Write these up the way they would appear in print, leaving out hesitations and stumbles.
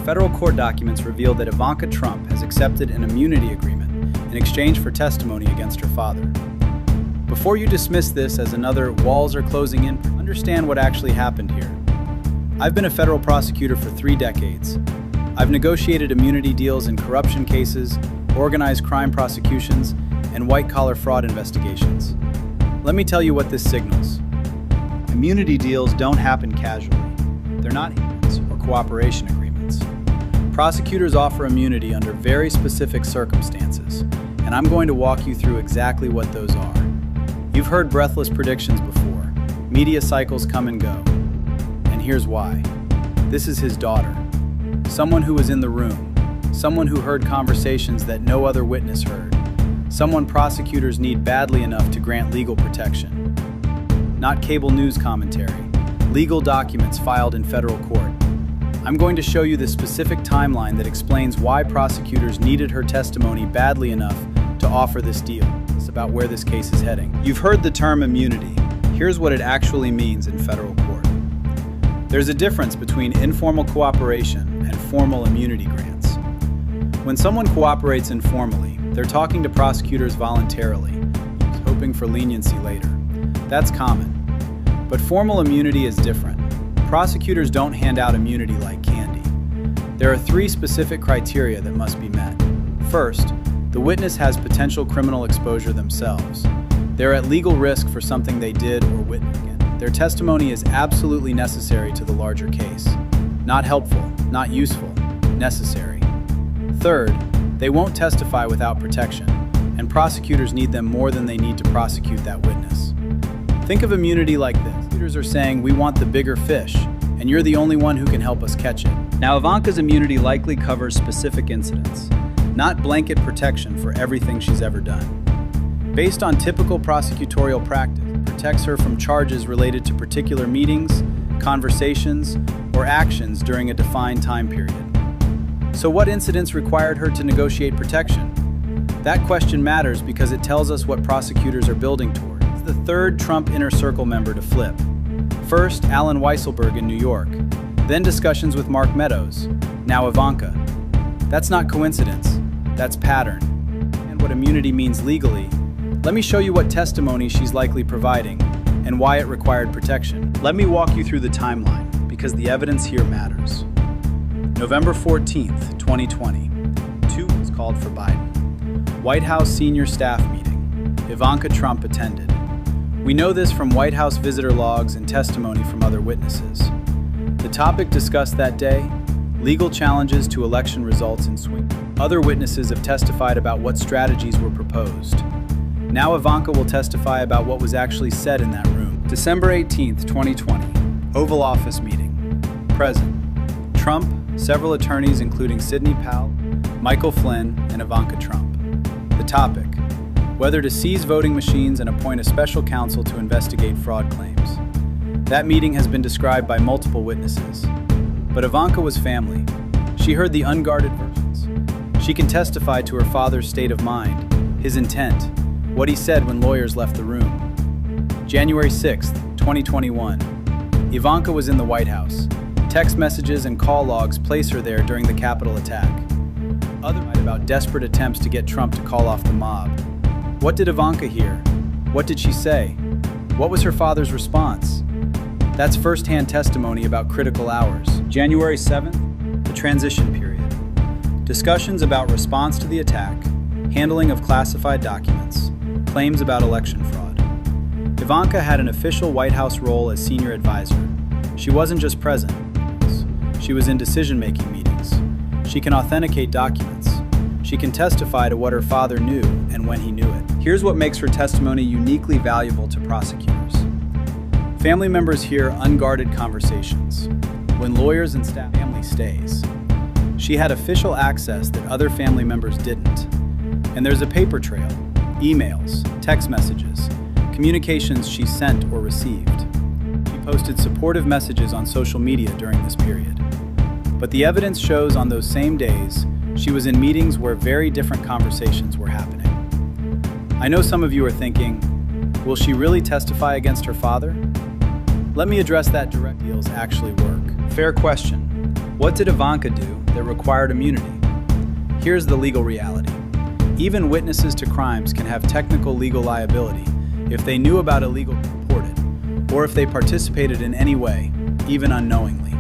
federal court documents reveal that Ivanka Trump has accepted an immunity agreement in exchange for testimony against her father. Before you dismiss this as another walls are closing in, understand what actually happened here. I've been a federal prosecutor for 3 decades. I've negotiated immunity deals in corruption cases, organized crime prosecutions, and white-collar fraud investigations. Let me tell you what this signals. Immunity deals don't happen casually. They're not agreements or cooperation agreements. Prosecutors offer immunity under very specific circumstances, and I'm going to walk you through exactly what those are. You've heard breathless predictions before. Media cycles come and go. And here's why. This is his daughter. Someone who was in the room. Someone who heard conversations that no other witness heard. Someone prosecutors need badly enough to grant legal protection. Not cable news commentary. Legal documents filed in federal court. I'm going to show you the specific timeline that explains why prosecutors needed her testimony badly enough to offer this deal. It's about where this case is heading. You've heard the term immunity. Here's what it actually means in federal court. There's a difference between informal cooperation and formal immunity grants. When someone cooperates informally, they're talking to prosecutors voluntarily, hoping for leniency later. That's common. But formal immunity is different. Prosecutors don't hand out immunity like candy. There are 3 specific criteria that must be met. First, the witness has potential criminal exposure themselves. They're at legal risk for something they did or witnessed. Their testimony is absolutely necessary to the larger case. Not helpful, not useful, necessary. Third, they won't testify without protection, and prosecutors need them more than they need to prosecute that witness. Think of immunity like this. Prosecutors are saying, we want the bigger fish, and you're the only one who can help us catch it. Now, Ivanka's immunity likely covers specific incidents, not blanket protection for everything she's ever done. Based on typical prosecutorial practice, it protects her from charges related to particular meetings, conversations, or actions during a defined time period. So what incidents required her to negotiate protection? That question matters because it tells us what prosecutors are building toward. It's the 3rd Trump Inner Circle member to flip. First, Alan Weisselberg in New York. Then discussions with Mark Meadows. Now Ivanka. That's not coincidence. That's pattern. And what immunity means legally, let me show you what testimony she's likely providing and why it required protection. Let me walk you through the timeline because the evidence here matters. November 14th, 2020. 2 was called for Biden. White House senior staff meeting. Ivanka Trump attended. We know this from White House visitor logs and testimony from other witnesses. The topic discussed that day, legal challenges to election results in swing. Other witnesses have testified about what strategies were proposed. Now Ivanka will testify about what was actually said in that room. December 18th, 2020. Oval Office meeting. Present. Trump, several attorneys including Sidney Powell, Michael Flynn, and Ivanka Trump. The topic, whether to seize voting machines and appoint a special counsel to investigate fraud claims. That meeting has been described by multiple witnesses. But Ivanka was family. She heard the unguarded versions. She can testify to her father's state of mind, his intent, what he said when lawyers left the room. January 6th, 2021. Ivanka was in the White House. Text messages and call logs place her there during the Capitol attack. Others write about desperate attempts to get Trump to call off the mob. What did Ivanka hear? What did she say? What was her father's response? That's firsthand testimony about critical hours. January 7th, the transition period. Discussions about response to the attack, handling of classified documents, claims about election fraud. Ivanka had an official White House role as senior advisor. She wasn't just present. She was in decision-making meetings. She can authenticate documents. She can testify to what her father knew and when he knew it. Here's what makes her testimony uniquely valuable to prosecutors. Family members hear unguarded conversations. When lawyers and staff, family stays. She had official access that other family members didn't. And there's a paper trail, emails, text messages, communications she sent or received. She posted supportive messages on social media during this period. But the evidence shows on those same days, she was in meetings where very different conversations were happening. I know some of you are thinking, will she really testify against her father? Let me address that directly. Deals actually work. Fair question. What did Ivanka do that required immunity? Here's the legal reality. Even witnesses to crimes can have technical legal liability if they knew about illegal reported, or if they participated in any way, even unknowingly.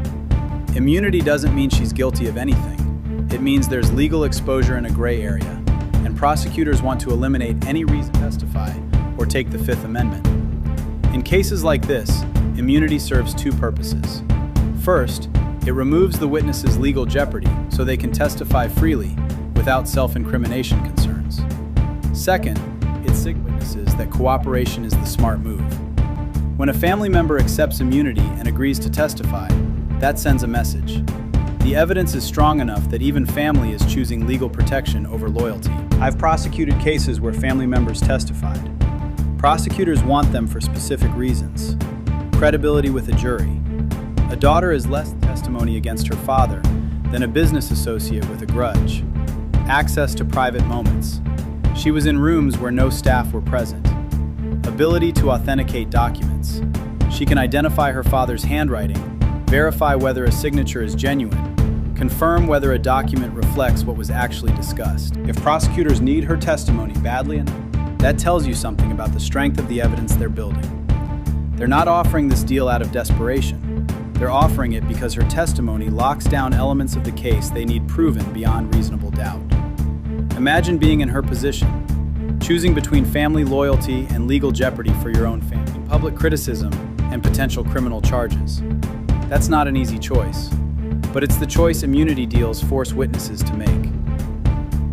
Immunity doesn't mean she's guilty of anything. It means there's legal exposure in a gray area, and prosecutors want to eliminate any reason to testify or take the Fifth Amendment. In cases like this, immunity serves two purposes. First, it removes the witness's legal jeopardy so they can testify freely without self-incrimination concerns. Second, it signals witnesses that cooperation is the smart move. When a family member accepts immunity and agrees to testify, that sends a message. The evidence is strong enough that even family is choosing legal protection over loyalty. I've prosecuted cases where family members testified. Prosecutors want them for specific reasons. Credibility with a jury. A daughter is less testimony against her father than a business associate with a grudge. Access to private moments. She was in rooms where no staff were present. Ability to authenticate documents. She can identify her father's handwriting, verify whether a signature is genuine, confirm whether a document reflects what was actually discussed. If prosecutors need her testimony badly enough, that tells you something about the strength of the evidence they're building. They're not offering this deal out of desperation. They're offering it because her testimony locks down elements of the case they need proven beyond reasonable doubt. Imagine being in her position, choosing between family loyalty and legal jeopardy for your own family, public criticism and potential criminal charges. That's not an easy choice, but it's the choice immunity deals force witnesses to make.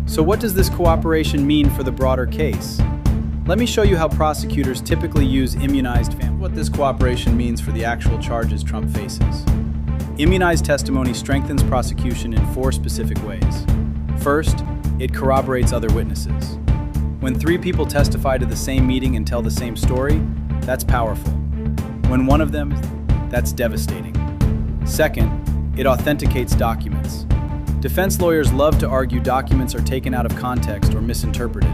So what does this cooperation mean for the broader case? Let me show you how prosecutors typically use immunized families. What this cooperation means for the actual charges Trump faces. Immunized testimony strengthens prosecution in four specific ways. First, it corroborates other witnesses. When three people testify to the same meeting and tell the same story, that's powerful. When one of them is, that's devastating. Second, it authenticates documents. Defense lawyers love to argue documents are taken out of context or misinterpreted.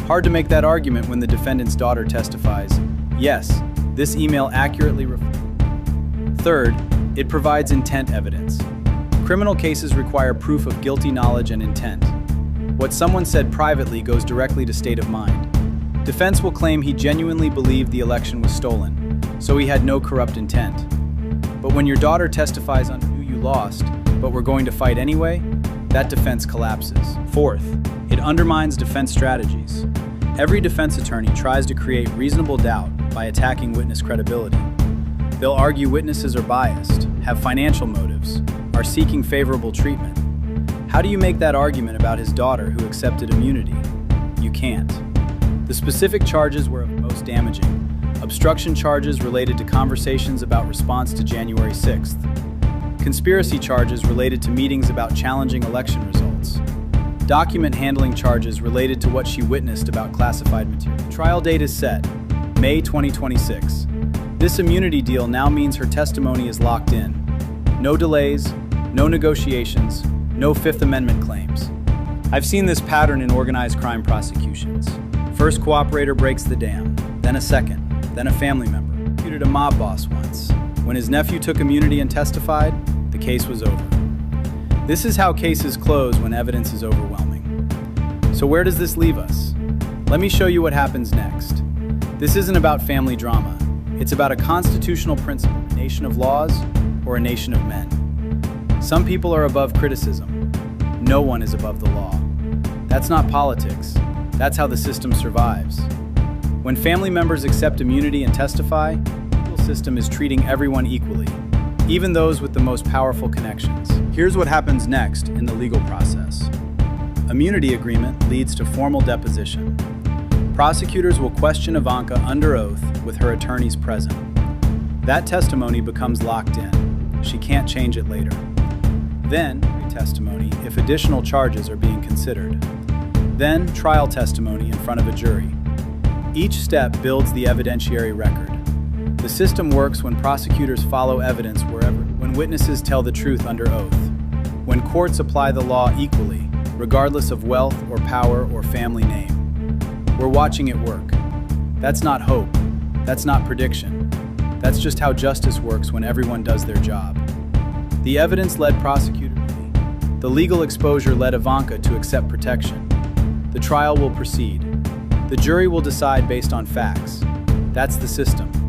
Hard to make that argument when the defendant's daughter testifies, yes, this email accurately reflects. Third, it provides intent evidence. Criminal cases require proof of guilty knowledge and intent. What someone said privately goes directly to state of mind. Defense will claim he genuinely believed the election was stolen, so he had no corrupt intent. But when your daughter testifies on who you lost, but we're going to fight anyway, that defense collapses. Fourth, it undermines defense strategies. Every defense attorney tries to create reasonable doubt by attacking witness credibility. They'll argue witnesses are biased, have financial motives, are seeking favorable treatment. How do you make that argument about his daughter who accepted immunity? You can't. The specific charges were most damaging. Obstruction charges related to conversations about response to January 6th. Conspiracy charges related to meetings about challenging election results. Document handling charges related to what she witnessed about classified material. The trial date is set, May 2026. This immunity deal now means her testimony is locked in. No delays, no negotiations, no Fifth Amendment claims. I've seen this pattern in organized crime prosecutions. First cooperator breaks the dam, then a second, then a family member. Prosecuted a mob boss once. When his nephew took immunity and testified, the case was over. This is how cases close when evidence is overwhelming. So where does this leave us? Let me show you what happens next. This isn't about family drama. It's about a constitutional principle, a nation of laws or a nation of men. Some people are above criticism. No one is above the law. That's not politics. That's how the system survives. When family members accept immunity and testify, the legal system is treating everyone equally, even those with the most powerful connections. Here's what happens next in the legal process. Immunity agreement leads to formal deposition. Prosecutors will question Ivanka under oath with her attorneys present. That testimony becomes locked in. She can't change it later. Then, testimony if additional charges are being considered. Then, trial testimony in front of a jury. Each step builds the evidentiary record. The system works when prosecutors follow evidence wherever, when witnesses tell the truth under oath, when courts apply the law equally, regardless of wealth or power or family name. We're watching it work. That's not hope. That's not prediction. That's just how justice works when everyone does their job. The evidence led prosecutor A. The legal exposure led Ivanka to accept protection. The trial will proceed. The jury will decide based on facts. That's the system.